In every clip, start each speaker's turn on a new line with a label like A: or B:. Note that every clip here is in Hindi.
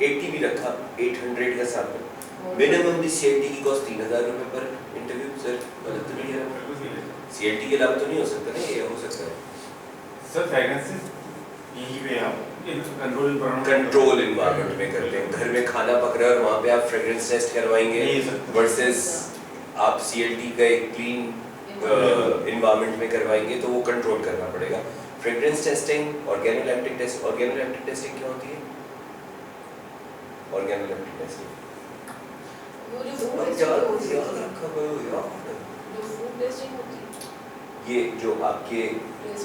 A: 80 भी रखा, 800 का सैंपल, मिनिमम भी CLT की कॉस्ट 3000 रुपये पर इंटरव्यू। सर गलत तो नहीं है? CLT के अलावा तो नहीं हो सकता ना, ये हो सकता है
B: सर। फ्रेग्रेंसेस यहीं पे आप
A: कंट्रोल इन्वायरमेंट में करते हैं। घर में खाना पक रहा है और वहाँ पे आप फ्रेग्रेंस टेस्ट करवाएंगे वर्सेस आप CLT का एक क्लीन इन्वायरमेंट में करवाएंगे, तो वो कंट्रोल करना पड़ेगा। Fragrance testing, organoleptic test. Organoleptic testing क्या होती है? ऑर्गेनोलैक्टिक टेस्टिंग
C: वो जो फूड टेस्टिंग
A: याद रखा हुआ है यार,
C: जो फूड टेस्टिंग होती है,
A: ये जो आपके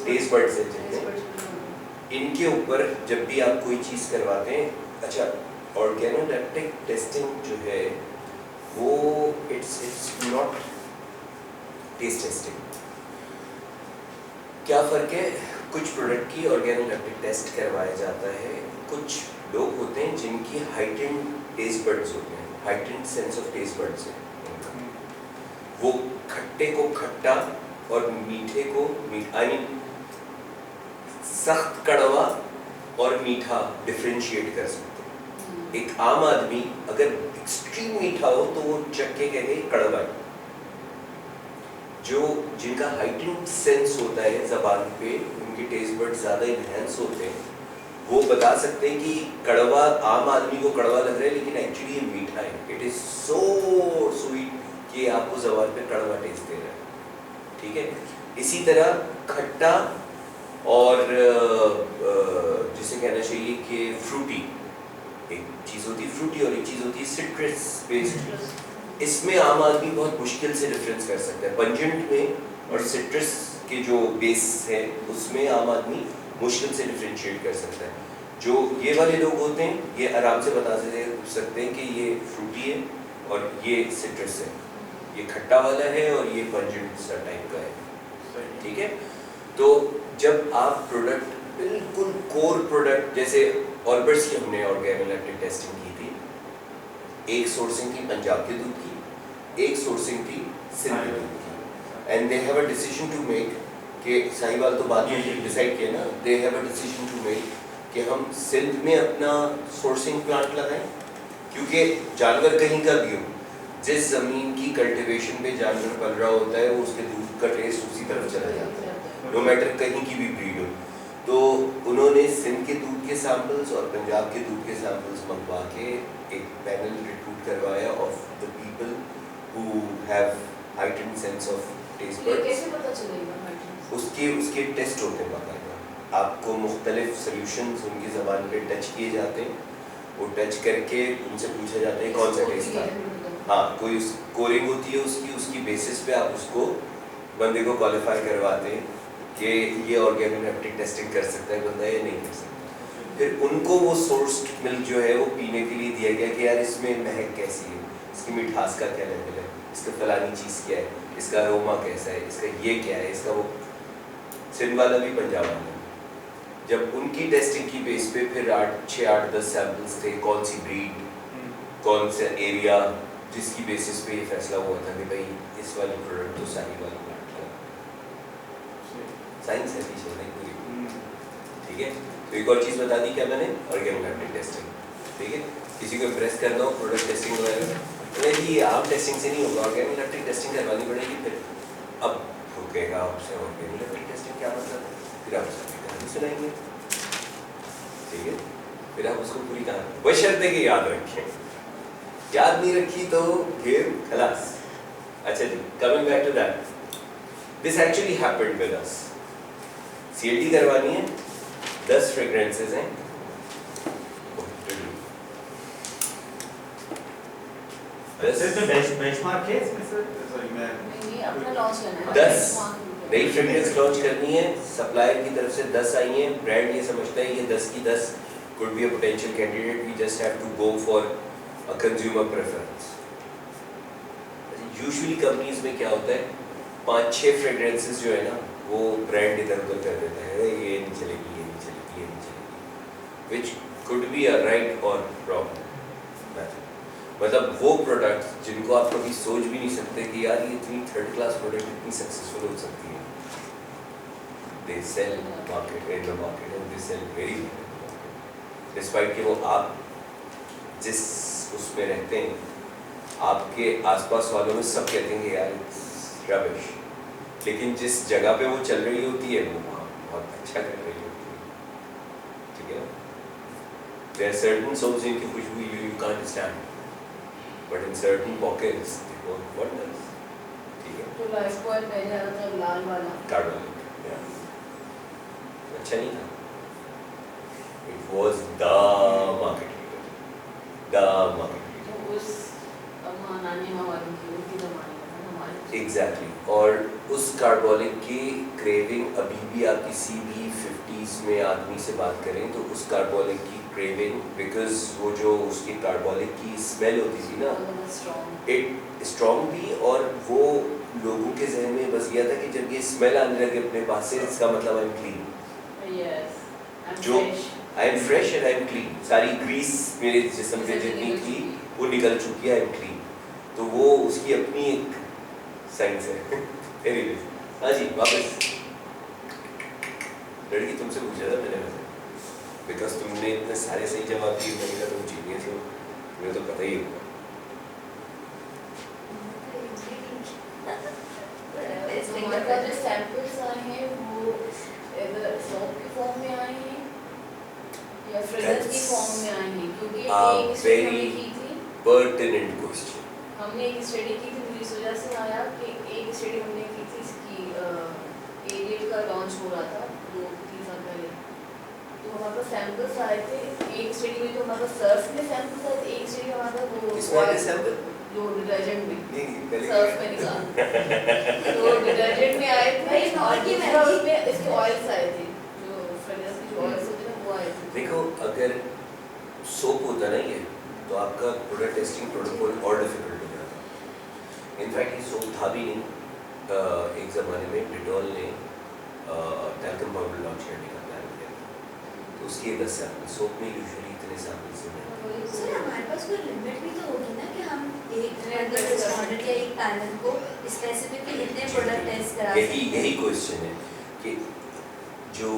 A: टेस्ट बड्स हैं, इनके ऊपर जब भी आप कोई चीज़ करवाते हैं। अच्छा, ऑर्गेनोलैक्टिक टेस्टिंग जो है वो इट्स नॉट टेस्ट टेस्टिंग। क्या फ़र्क है? कुछ प्रोडक्ट की ऑर्गेनोलैक्टिक टेस्ट करवाया जाता है। कुछ लोग होते हैं जिनकी हाइटेंड टेस्ट बड्स होते हैं, heightened sense of taste buds है। वो खट्टे को खट्टा और मीठे को मीठा, आई मीन सख्त कड़वा और मीठा डिफरेंशिएट कर सकते हैं। एक आम आदमी अगर एक्सट्रीम मीठा हो तो वो चख के कहेंगे कड़वा है। जो जिनका हाइटेंड सेंस होता है ज़बान पे, उनके टेस्ट बड्स ज़्यादा इन्हेंस होते हैं, वो बता सकते हैं कि कड़वा, आम आदमी को कड़वा लग रहा है लेकिन एक्चुअली ये मीठा है। इट इज़ सो स्वीट कि आपको ज़बान पे कड़वा टेस्ट दे रहा है। ठीक है, इसी तरह खट्टा और जिसे कहना चाहिए कि फ्रूटी, एक चीज़ होती है फ्रूटी और एक चीज़ होती है सिट्रस बेस्ड। इसमें आम आदमी बहुत मुश्किल से डिफरेंस कर सकता है। पंजेंट में और सिट्रस के जो बेस है उसमें आम आदमी मुश्किल से डिफरेंशिएट कर सकता है। जो ये वाले लोग होते हैं ये आराम से बता सकते हैं कि ये फ्रूटी है और ये सिट्रस है, ये खट्टा वाला है और ये पंजेंट सा टाइप का है। ठीक है, तो जब आप प्रोडक्ट बिल्कुल कोर प्रोडक्ट, जैसे ऑल्बर्ट्स की हमने ऑर्गेनोलैक्टिक टेस्टिंग की थी, एक सोर्सिंग थी पंजाब के दूध की, एक सोर्सिंग थी सिंध के दूध की, and they have a decision to make कि साहिवाल तो बाद में डिसाइड किया ना, they have a decision to make कि हम सिंध में अपना सोर्सिंग प्लांट लगाएं, क्योंकि जानवर कहीं का भी हो, जिस ज़मीन की कल्टीवेशन पे जानवर पल रहा होता है वो उसके दूध का टेस्ट उसी तरफ चला जाता है, नो मैटर कहीं की भी ब्रीड हो। तो उन्होंने सिंध के दूध के सैंपल्स और पंजाब के दूध के सैंपल्स मंगवा के एक पैनल रिक्रूट करवाया of the people who have heightened sense of taste buds.
C: कैसे पता चलेगा?
A: उसके टेस्ट होते हैं बाकायदा, आपको मुख्तलिफ सोल्यूशंस उनकी ज़बान पे टच किए जाते हैं, वो टच करके उनसे पूछा जाता है कौन सा टेस्ट था। हाँ, कोई स्कोरिंग होती है उसकी बेसिस पे आप उसको बंदे को क्वालिफाई करवाते हैं कि ये ऑर्गेनोलैक्टिक टेस्टिंग कर सकता है बंदा या नहीं कर सकता। फिर उनको वो सोर्स्ड मिल्क जो है वो पीने के लिए दिया गया कि यार इसमें महक कैसी है, इसकी मिठास का क्या लेवल है, इसका फलानी चीज़ क्या है, इसका अरोमा कैसा है, इसका ये क्या है, इसका वो। सिंध वाला भी पंजाब वाला, जब उनकी टेस्टिंग की बेस पे फिर 6-8-10 सैम्पल्स थे, कौन सी ब्रीड, कौन सा एरिया, जिसकी बेसिस पे ये फैसला हुआ था कि भाई इस वाली प्रोडक्ट तो साहिवाल प्लांट है। साइंस है पीछे नहीं पूरी। ठीक है, तो एक और चीज़ बता दी क्या मैंने, ऑर्गेनोलैक्टिक टेस्टिंग। ठीक है, किसी को इम्प्रेस करना हो प्रोडक्ट टेस्टिंग वगैरह, नहीं आम टेस्टिंग से नहीं होगा, ऑर्गेनोलैक्टिक टेस्टिंग करवानी पड़ेगी। फिर अब रुकेगा आपसे ऑर्गेनोलैक्टिक टेस्टिंग क्या मतलब है, फिर आप उसकी कहानी सुनाएंगे। ठीक है, फिर आप उसको पूरी कहानी बशर्ते कि याद रखें, याद नहीं रखी तो गेम खलास। अच्छा जी, coming back to that, this actually happened with us. CLT करवानी है, 10 फ्रेग्रेंसेस हैं,
B: बेंचमार्क है इसमें सर? सॉरी मैं
C: नहीं, अपना लॉन्च करना है।
A: 10 नई फ्रेग्रेंस लॉन्च करनी है, सप्लायर की तरफ से 10 आई हैं, ब्रांड ये समझता है ये 10 की 10 could be a potential candidate, we just have to go for a consumer preference. Usually companies में क्या होता है, 5-6 fragrances जो है ना वो ब्रांड इधर उधर कर देता है, ये नहीं चलेगी, ये नहीं चलेगी, ये नहीं चलेगी, which could be a right or wrong method. मतलब वो प्रोडक्ट जिनको आप कभी सोच भी नहीं सकते कि यार ये इतनी थर्ड क्लास प्रोडक्ट इतनी सक्सेसफुल हो सकती है, they sell market in the market and they sell very well, despite कि वो आप जिस उसमें रहते हैं, आपके आसपास वालों में सब कहते हैं कि यार रबिश, लेकिन जिस जगह पे वो चल रही होती है वो वहाँ बहुत अच्छा कर रही होती है, ठीक है। There are certain soaps जिनकी खुशबू you can't stand, but in certain pockets they work wonders, ठीक है।
C: तो लाइफ बॉय पहले आता था लाल वाला,
A: कार्बोलिक, अच्छा नहीं था। It was the market leader, the market leader.
C: तो उस नानी माँ वालों की उनकी ज़माने में था, हमारे
A: Exactly. और उस कार्बोलिक की क्रेविंग अभी भी आप किसी भी 50s में आदमी से बात करें तो उस कार्बोलिक की क्रेविंग, बिकॉज वो जो उसकी कार्बोलिक की स्मेल होती थी ना,
C: स्ट्रॉन्ग,
A: इट स्ट्रॉन्ग भी, और वो लोगों के जहन में बस गया था कि जब ये स्मेल आने लगे अपने पास से, इसका मतलब आई एम क्लीन,
C: यस,
A: जो I am fresh and I am clean, सारी ग्रीस मेरे जिस्म पे जितनी थी वो निकल चुकी है, आई एम क्लीन। तो वो उसकी अपनी एक साइंस है। Anyways, हाँ जी, वापस लड़की तुमसे पूछा था मैंने वैसे, बिकॉज तुमने इतने सारे सही जवाब दिए, मैंने कहा तुम जीनियस हो, मुझे तो पता ही होगा।
C: हमारे पास जो सैंपल्स आए हैं वो इधर सोप के फॉर्म में आए हैं या फ्रेग्रेंस की फॉर्म में आए हैं, क्योंकि एक स्टडी हमने की थी,
A: pertinent question.
C: हमने एक स्टडी की थी, मुझे इस वजह से आया कि एक स्टडी हमने की थी इसकी एरियल का लॉन्च हो रहा था 2-3 साल पहले, तो हमारे पास सैंपल्स आए थे। एक स्टडी में तो हमारे पास सर्फ में सैंपल्स आए थे, एक स्टडी में हमारे पास वो
A: किसमें आए सैंपल?
C: जो डिटर्जेंट में,
A: नहीं, पहले
C: सर्फ में निकाल तो डिटर्जेंट में आए थे और दूसरा उसमें इसके ऑयल्स आए थे, जो फ्रेग्रेंस के जो ऑयल्स होते हैं ना वो आए थे।
A: देखो, अगर सोप होता ना ये, तो आपका प्रोडक्ट टेस्टिंग प्रोटोकॉल और डिफिकल्ट हो जाता। इनफैक्ट ये सोप था भी नहीं। एक ज़माने में डिटॉल ने टैल्कम पाउडर लॉन्च करने का प्लान किया था, तो उसके 10 सैंपल, सोप में यूजुअली इतने सैंपल्स नहीं हैं।
D: सर हमारे पास कोई लिमिट भी तो होगी ना कि हम एक रेस्टोरेंट या एक पैनल को स्पेसिफिकली इतने प्रोडक्ट टेस्ट करा सकते हैं।
A: यही क्वेश्चन है कि जो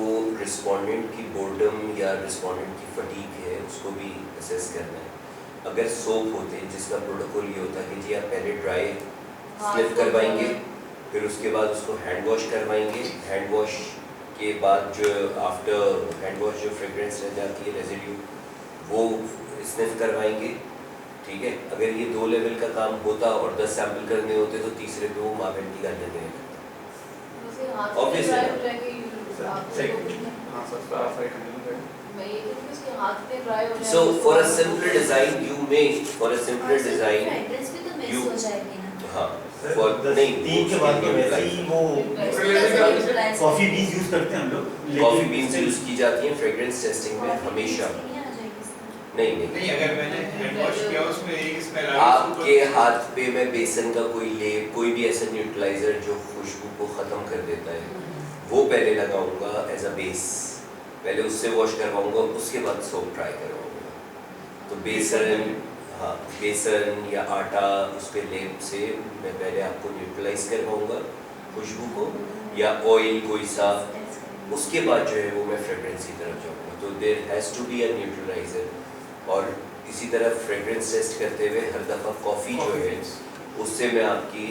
A: रिस्पोंडेंट की बोर्डम या रिस्पोंडेंट की फटीक है उसको भी असेस करना है। अगर सोप होते जिसका प्रोटोकॉल ये होता कि जी आप पहले ड्राई स्निफ करवाएंगे, फिर उसके बाद उसको हैंड वॉश करवाएंगे, हैंड वॉश के बाद जो आफ्टर हैंड वॉश जो फ्रेग्रेंस रह जाती है रेजिड्यू वो स्निफ करवाएंगे, ठीक है। अगर ये 2 लेवल का काम होता और 10 सैंपल करने होते तो तीसरे पे वो मावेंटी का लेने लगता। So for a simpler design you may, for a simpler design
D: fragrance भी तो मिक्स
A: you-
D: हो जाएगी ना।
A: हाँ, for नहीं
B: 3 के बाद तो वैसे ही वो कॉफी बीन्स यूज करते हैं हम लोग,
A: कॉफी बीन्स यूज की जाती हैं फ्रेग्रेंस टेस्टिंग में हमेशा। नहीं,
E: अगर मैंने हैंड वॉश किया उसमें एक स्मेल
A: आपके हाथ पे मैं बेसन का कोई लेप, कोई भी ऐसा न्यूट्रलाइजर जो खुशबू को ख़त्म कर देता है वो पहले लगाऊंगा एज अ बेस, पहले उससे वॉश करवाऊंगा, उसके बाद सोप ट्राई करवाऊंगा। तो बेसन, हाँ बेसन या आटा उस पर लेप से मैं पहले आपको न्यूट्रलाइज करवाऊंगा खुशबू को, या ऑयल कोई सा, उसके बाद जो है वो मैं फ्रेग्रेंस की तरफ जाऊँगा। तो there has to be a neutraliser. और इसी तरह फ्रेग्रेंस टेस्ट करते हुए हर दफ़ा कॉफ़ी जो है उससे मैं आपकी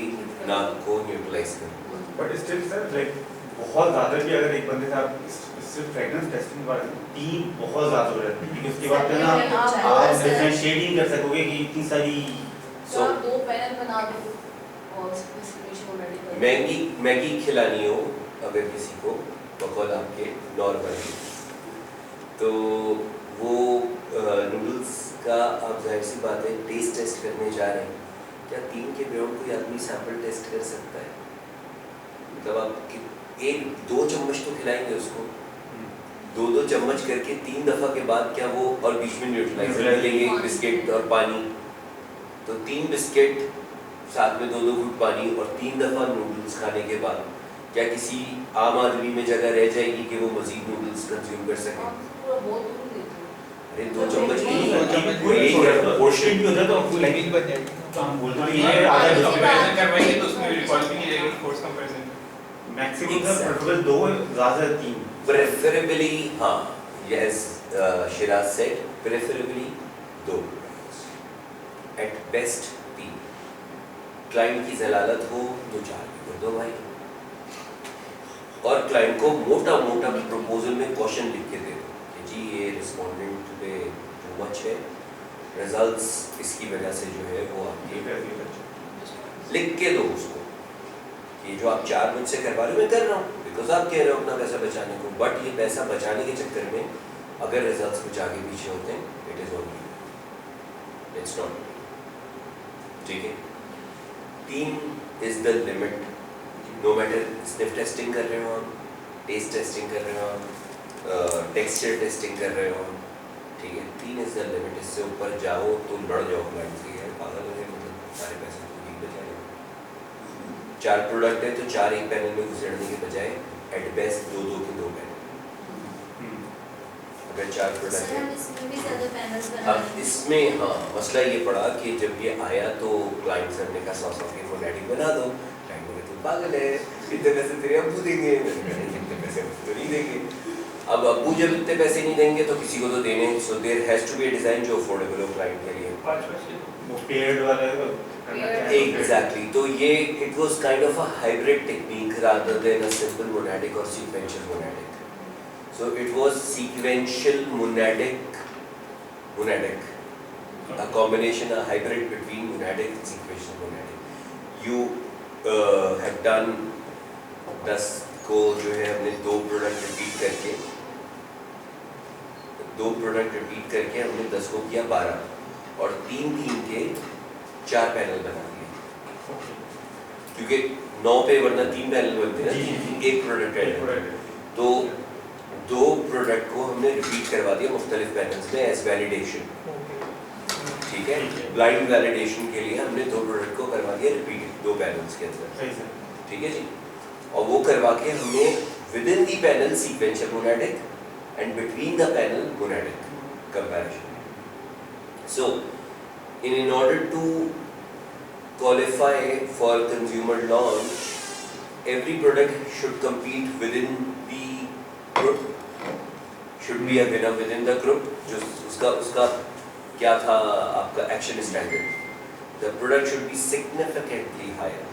A: नाक को न्यूट्रलाइज करूँगा।
B: बट स्टिल सर लाइक बहुत ज़्यादा भी अगर एक बंदे से आप सिर्फ फ्रेग्रेंस टेस्टिंग के बारे में टीम बहुत ज़्यादा हो जाती है, क्योंकि उसके बाद जो है ना आप डिफरेंशिएटिंग कर सकोगे कि इतनी सारी
C: तो आप 2 पैनल बना दो और स्पेसिफिकेशन रेडी कर दो।
A: मैगी खिलानी हो अगर किसी को बकौल आपके नॉर्मली, तो वो नूडल्स का आप जाहिर सी बात है टेस्ट करने जा रहे हैं, क्या 3 के ग्राउंड कोई आदमी सैंपल टेस्ट कर सकता है? मतलब आप 1-2 चम्मच तो खिलाएंगे उसको, 2-2 चम्मच करके 3 दफ़ा के बाद क्या वो, और बीच में न्यूट्रलाइजर लेंगे, एक बिस्किट और पानी, तो 3 बिस्किट साथ में 2-2 घूंट पानी और 3 दफ़ा नूडल्स खाने के बाद क्या किसी आम आदमी में जगह रह जाएगी कि वो मज़ीद नूडल्स कंज्यूम कर सके?
C: आप पूरा बहुत दूर देते हो।
A: अरे 2 चम्मच
C: नहीं,
A: नहीं,
E: 2 चम्मच
A: वही पोर्शन
B: भी होता है तो आपको
E: लेकिन बन जाएगी।
B: तो हम बोलते हैं
E: ये
B: ये आधा
E: कंपैरिजन करवाएंगे तो उसमें रिकॉल भी नहीं रहेगी फोर्स कंपैरिजन।
B: मैक्सिमम का प्रोटोकॉल 2 ज़्यादा 3
A: प्रेफरेबली, हाँ, yes, Shiraz said preferably 2, at best 3। Client की जलालत हो तो 4 भी कर दो भाई, और क्लाइंट को मोटा मोटा प्रपोजल में क्वेश्चन लिख के दे दो कि जी ये रिस्पोंडेंट पे टू मच है, रिजल्ट्स इसकी वजह से जो है वो आपके लिख के दो उसको कि जो आप 4 मुझसे करवा रहे हो मैं कर रहा हूँ बिकॉज आप कह रहे हो अपना पैसा बचाने को, बट ये पैसा बचाने के चक्कर में अगर रिजल्ट्स कुछ आगे पीछे होते हैं it is only, it's not, ठीक है। 3 is the limit, no matter sniff testing कर रहे हो हम, टेस्ट टेस्टिंग कर रहे हो हम, टेक्सचर टेस्टिंग कर रहे हो हम, ठीक है। 3 इज द लिमिट, इससे ऊपर जाओ तो लड़ जाओ क्लाइंट से, यार पागल हो गए, मतलब सारे पैसे तो नहीं बचाए। 4 प्रोडक्ट है तो 4 एक पैनल में घुसेड़ने के बजाय एट बेस्ट 2 के 2 पैनल, अगर 4 प्रोडक्ट है।
D: इसमें भी ज़्यादा पैनल्स
A: अब
D: बनाने
A: इसमें हाँ मसला ये पड़ा कि जब ये आया तो क्लाइंट सर ने कहा 100 के मोनेटिक बना दो, क्लाइंट ने कहा तुम पागल है, इतने पैसे तेरे अब्बू देंगे, इतने पैसे तो नहीं देंगे। अब अब्बू जब इतने पैसे नहीं देंगे तो किसी को तो देने, so there has to be a design जो अफोर्डेबल हो क्लाइंट के लिए।
B: वो पेयर्ड वाला
A: एग्जैक्टली, तो ये it was kind of a hybrid technique rather than a simple monadic or sequential monadic. So it was sequential monadic, a combination, a hybrid between monadic and sequential monadic. You have done 10 को जो है हमने 2 प्रोडक्ट रिपीट करके हमने 10 को किया 12 और 3 के 4 पैनल बना दिए, क्योंकि 9 पे वरना 3 पैनल बनते हैं, एक प्रोडक्ट है तो 2 प्रोडक्ट को हमने रिपीट करवा दिया मुख्तलिफ पैनल्स में एज वैलिडेशन, ठीक है। ब्लाइंड वैलिडेशन के लिए हमने 2 प्रोडक्ट को करवा दिया रिपीट 2 पैनल्स के अंदर, ठीक है जी। और वो करवा के हमने within the panel sequential monadic and between the panel monadic comparison. So in order to qualify for consumer launch, every product should compete within the group, should be a winner within the group। जो उसका क्या था आपका action standard, the product should be significantly higher